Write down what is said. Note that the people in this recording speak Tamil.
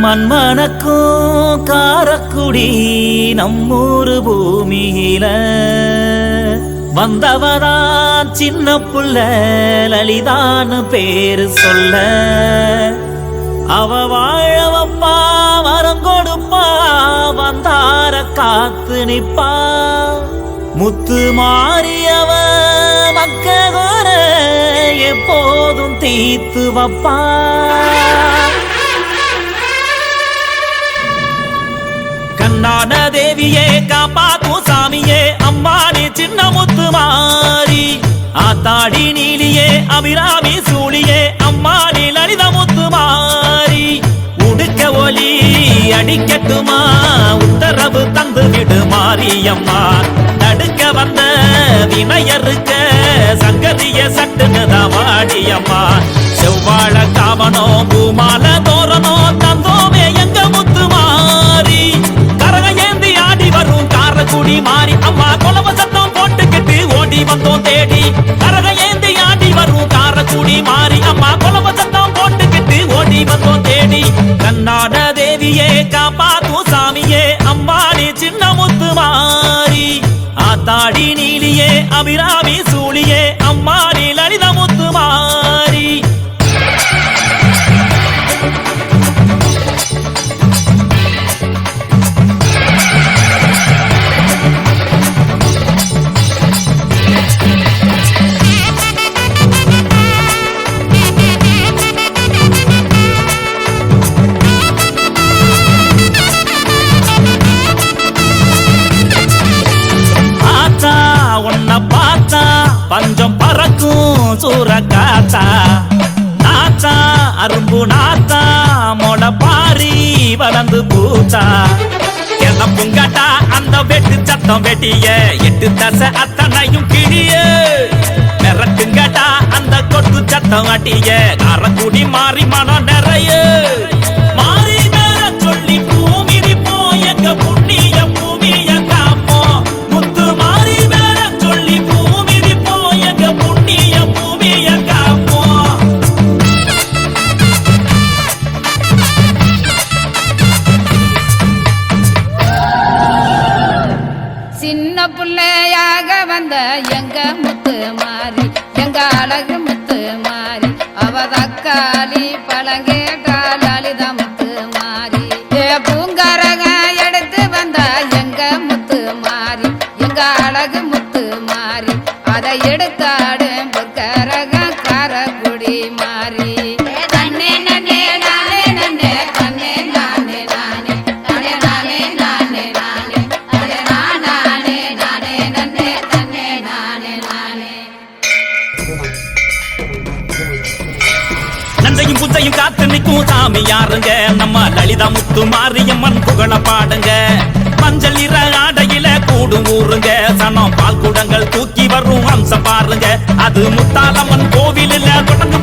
மண்மணக்கும் காரக்குடி நம்மூரு பூமியில வந்தவதா சின்ன புள்ள லலிதான்னு பேரு சொல்ல அவ வாழவப்பா வரம் கொடுப்பா வந்தார காத்து நிப்பா முத்து மாறியவ மக்களோர எப்போதும் தீத்து வப்பா கண்ணான தேவியே காப்பாத்தும் சாமியே அம்மானி சின்ன முத்து மாறி ஆத்தாடி நீலியே அபிராமி சூழியே அம்மானி லலித முத்து மாறி உடுக்க ஒலி அடிக்கட்டுமா உத்தரவு தந்து விடு மாரியம்மா தடுக்க வந்த வினையருக்க சங்கதிய சட்டுனுதான் வாடியம்மா செவ்வாழ காவனோ பூமால தோரணோ தந்தோமே எங்க முத்து மாறி கரகையேந்தி ஆடி வரும் காரக்குடி மாறி அம்மா கொலவ சத்தம் போட்டுக்கிட்டு ஓடி வந்தோம் தேடி கரகையேந்தி ஆடி வரும் காரக்குடி மாறி அம்மா கொலவ சத்தம் போட்டுக்கிட்டு ஓடி வந்தோம் தேடி கண்ணாட தேவியே காப்பாத்தும் சாமியே அம்மாடி சின்ன முத்து மாறி ஆத்தாடி நீலியே அபிராமி சூழியே அம்மாடி லலித முத்து மாறி பஞ்சம் பறக்கும் சூரக்காத்தா நாத்தா அரும்பு நாத்தா மொட பாரி வளர்ந்து பூத்தா என்ன புங்காட்டா அந்த வெட்டு சத்தம் வெட்டிய எட்டு தசை அத்தனையும் கிழிய மிரட்டுங்கட்டா அந்த கொட்டு சத்தம் அட்டிய காரக்குடி மாறி மனம் நிறைய மாறி மேல சொல்லி பூமிதி போயங்க புண்ணிய பூமிய காப்போம் முத்து மாறி மேல சொல்லி புண்ணிய பூமிய காப்போம் சின்ன பிள்ளையாக வந்த எங்க முத்து மாறி எங்க அழகு முத்து மாறி அவதக்காளி பழங்கேட்டால் லலித முத்து மாறி பூங்கரக எடுத்து வந்த எங்க முத்து மாறி எங்க அழகு முத்து மாறி அதை எடுத்தாடு பொற்கரக காரக்குடி மாறி தன்னே நன்னே நானே நன்னே தன்னே நானே நானே நானே நானே நானே நானே அடே நானே நானே நன்னே தன்னே நானே நானே நஞ்சையும் புஞ்சையும் காத்து நிற்கும் சாமி யாருங்க நம்ம லலிதா முத்து மாரியம்மன் புகழ பாடுங்க மஞ்சள் நிற ஆடையில கூடும் ஊருங்க சனம் பால் குடங்கள் தூக்கி வரும் அம்சம் பாருங்க அது முத்தாலம்மன் கோவிலில் தொடர்ந்து